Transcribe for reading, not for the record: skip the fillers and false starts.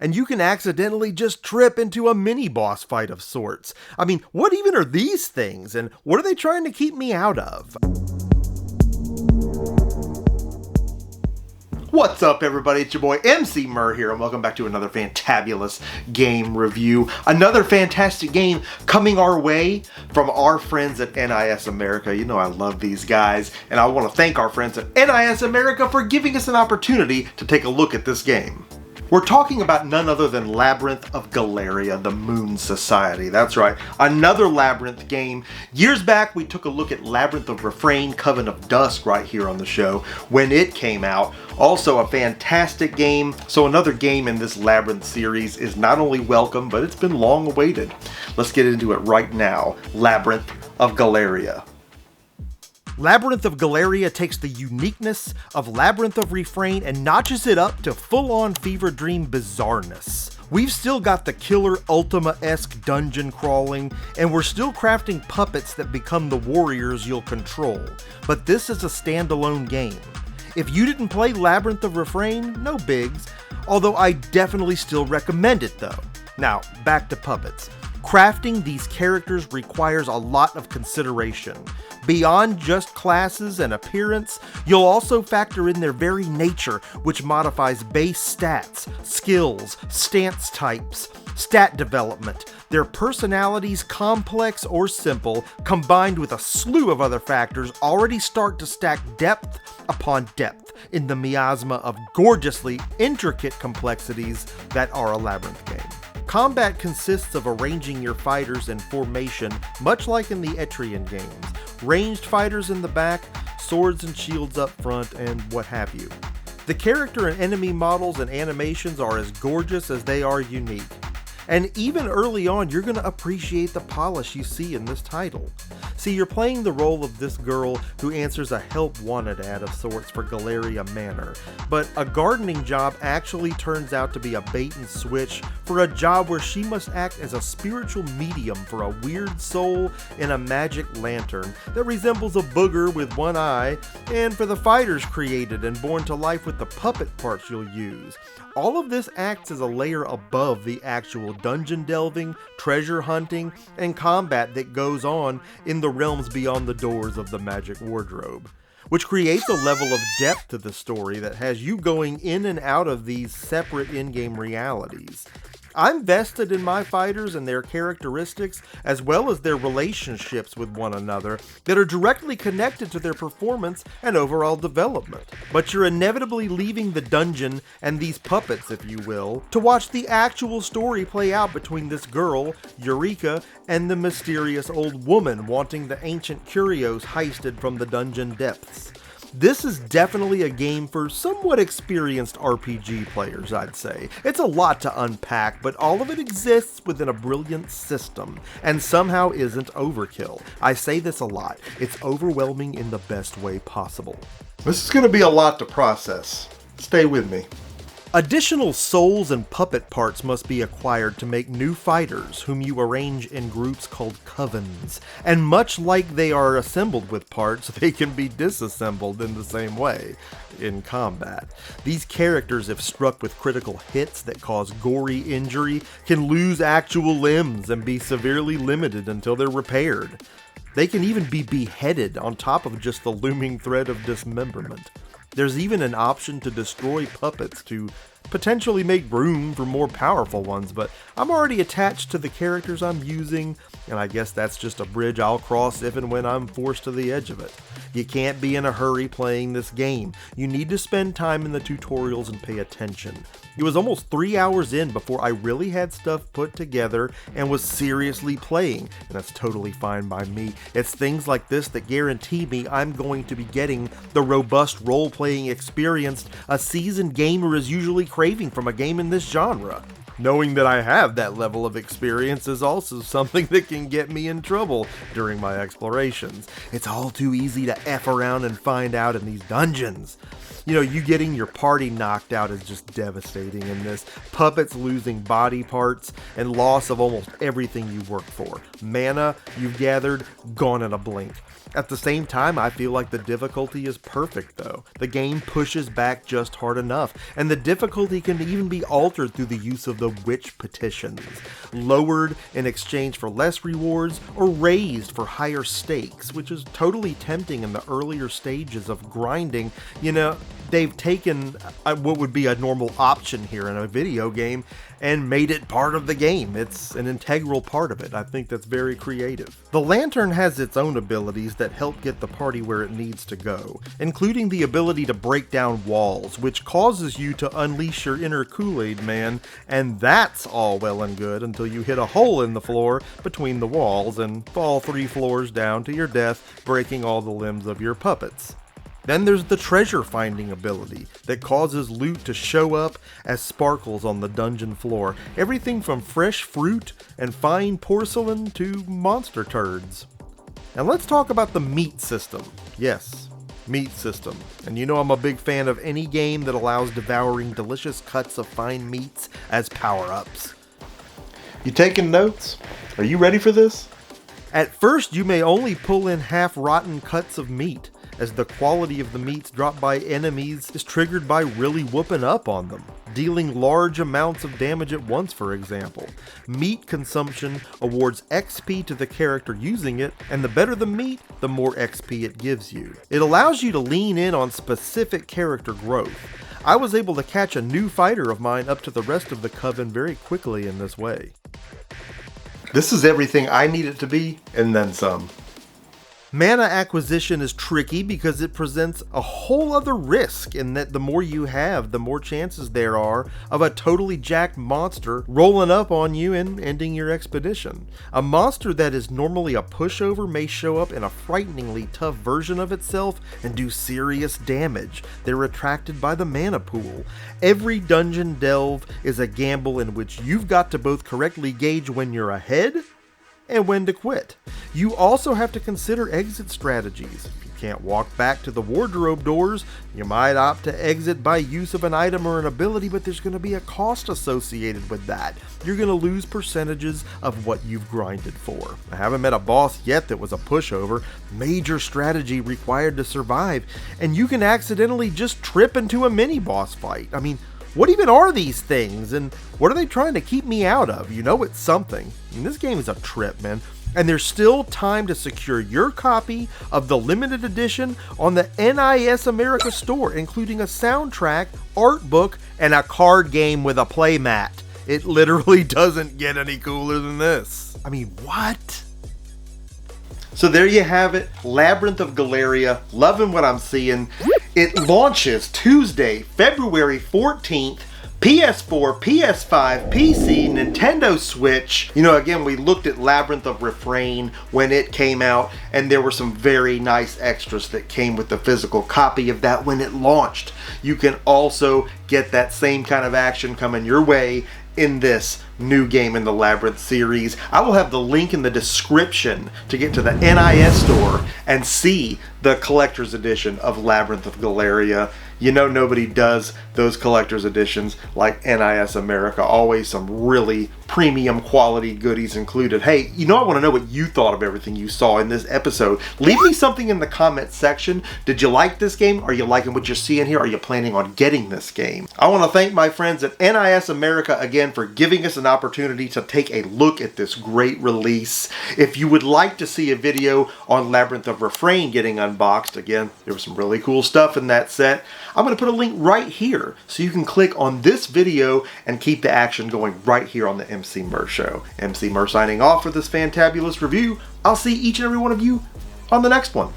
and you can accidentally just trip into a mini-boss fight of sorts. I mean, what even are these things, and what are they trying to keep me out of? What's up, everybody? It's your boy Emceemur here, and welcome back to another fantabulous game review. Another fantastic game coming our way from our friends at NIS America. You know I love these guys, and I want to thank our friends at NIS America for giving us an opportunity to take a look at this game. We're talking about none other than Labyrinth of Galleria, the Moon Society. That's right, another Labyrinth game. Years back, we took a look at Labyrinth of Refrain, Coven of Dusk right here on the show when it came out. Also a fantastic game, so another game in this Labyrinth series is not only welcome, but it's been long awaited. Let's get into it right now. Labyrinth of Galleria. Labyrinth of Galleria takes the uniqueness of Labyrinth of Refrain and notches it up to full-on fever dream bizarreness. We've still got the killer Ultima-esque dungeon crawling, and we're still crafting puppets that become the warriors you'll control. But this is a standalone game. If you didn't play Labyrinth of Refrain, no bigs, although I definitely still recommend it though. Now, back to puppets. Crafting these characters requires a lot of consideration. Beyond just classes and appearance, you'll also factor in their very nature, which modifies base stats, skills, stance types, stat development, their personalities, complex or simple, combined with a slew of other factors, already start to stack depth upon depth in the miasma of gorgeously intricate complexities that are a Labyrinth game. Combat consists of arranging your fighters in formation, much like in the Etrian games. Ranged fighters in the back, swords and shields up front, and what have you. The character and enemy models and animations are as gorgeous as they are unique. And even early on, you're going to appreciate the polish you see in this title. See, you're playing the role of this girl who answers a help wanted ad of sorts for Galleria Manor, but a gardening job actually turns out to be a bait and switch for a job where she must act as a spiritual medium for a weird soul in a magic lantern that resembles a booger with one eye, and for the fighters created and born to life with the puppet parts you'll use. All of this acts as a layer above the actual dungeon delving, treasure hunting, and combat that goes on in the realms beyond the doors of the magic wardrobe, which creates a level of depth to the story that has you going in and out of these separate in-game realities. I'm vested in my fighters and their characteristics, as well as their relationships with one another that are directly connected to their performance and overall development. But you're inevitably leaving the dungeon and these puppets, if you will, to watch the actual story play out between this girl, Eureka, and the mysterious old woman wanting the ancient curios heisted from the dungeon depths. This is definitely a game for somewhat experienced RPG players, I'd say. It's a lot to unpack, but all of it exists within a brilliant system, and somehow isn't overkill. I say this a lot. It's overwhelming in the best way possible. This is going to be a lot to process. Stay with me. Additional souls and puppet parts must be acquired to make new fighters, whom you arrange in groups called covens. And much like they are assembled with parts, they can be disassembled in the same way in combat. These characters, if struck with critical hits that cause gory injury, can lose actual limbs and be severely limited until they're repaired. They can even be beheaded on top of just the looming threat of dismemberment. There's even an option to destroy puppets to potentially make room for more powerful ones, but I'm already attached to the characters I'm using, and I guess that's just a bridge I'll cross if and when I'm forced to the edge of it. You can't be in a hurry playing this game. You need to spend time in the tutorials and pay attention. It was almost 3 hours in before I really had stuff put together and was seriously playing, and that's totally fine by me. It's things like this that guarantee me I'm going to be getting the robust role-playing experience a seasoned gamer is usually craving from a game in this genre. Knowing that I have that level of experience is also something that can get me in trouble during my explorations. It's all too easy to F around and find out in these dungeons. You know, you getting your party knocked out is just devastating in this. Puppets losing body parts and loss of almost everything you worked for. Mana you've gathered, gone in a blink. At the same time, I feel like the difficulty is perfect though. The game pushes back just hard enough, and the difficulty can even be altered through the use of the witch petitions. Lowered in exchange for less rewards, or raised for higher stakes, which is totally tempting in the earlier stages of grinding. You know, they've taken what would be a normal option here in a video game and made it part of the game. It's an integral part of it. I think that's very creative. The lantern has its own abilities that help get the party where it needs to go, including the ability to break down walls, which causes you to unleash your inner Kool-Aid man, and that's all well and good until you hit a hole in the floor between the walls and fall 3 floors down to your death, breaking all the limbs of your puppets. Then there's the treasure finding ability that causes loot to show up as sparkles on the dungeon floor. Everything from fresh fruit and fine porcelain to monster turds. Now let's talk about the meat system. Yes, meat system. And you know I'm a big fan of any game that allows devouring delicious cuts of fine meats as power-ups. You taking notes? Are you ready for this? At first you may only pull in half-rotten cuts of meat, as the quality of the meats dropped by enemies is triggered by really whooping up on them, dealing large amounts of damage at once, for example. Meat consumption awards XP to the character using it, and the better the meat, the more XP it gives you. It allows you to lean in on specific character growth. I was able to catch a new fighter of mine up to the rest of the coven very quickly in this way. This is everything I need it to be, and then some. Mana acquisition is tricky because it presents a whole other risk in that the more you have, the more chances there are of a totally jacked monster rolling up on you and ending your expedition. A monster that is normally a pushover may show up in a frighteningly tough version of itself and do serious damage. They're attracted by the mana pool. Every dungeon delve is a gamble in which you've got to both correctly gauge when you're ahead and when to quit. You also have to consider exit strategies. If you can't walk back to the wardrobe doors, you might opt to exit by use of an item or an ability, but there's going to be a cost associated with that. You're going to lose percentages of what you've grinded for. I haven't met a boss yet that was a pushover. Major strategy required to survive, and you can accidentally just trip into a mini boss fight. I mean, what even are these things, and what are they trying to keep me out of? You know it's something. I mean, this game is a trip, man. And there's still time to secure your copy of the limited edition on the NIS America store, including a soundtrack, art book, and a card game with a playmat. It literally doesn't get any cooler than this. I mean, what? So there you have it, Labyrinth of Galleria. Loving what I'm seeing. It launches Tuesday, February 14th. PS4, PS5, PC, Nintendo Switch. You know, again, we looked at Labyrinth of Refrain when it came out, and there were some very nice extras that came with the physical copy of that when it launched. You can also get that same kind of action coming your way in this new game in the Labyrinth series. I will have the link in the description to get to the NIS store and see the collector's edition of Labyrinth of Galleria. You know nobody does those collector's editions like NIS America. Always some really premium quality goodies included. Hey, you know I want to know what you thought of everything you saw in this episode. Leave me something in the comment section. Did you like this game? Are you liking what you're seeing here? Are you planning on getting this game? I want to thank my friends at NIS America again for giving us an opportunity to take a look at this great release. If you would like to see a video on Labyrinth of Refrain getting unboxed, again, there was some really cool stuff in that set. I'm going to put a link right here so you can click on this video and keep the action going right here on the Emceemur Show. Emceemur signing off for this fantabulous review. I'll see each and every one of you on the next one.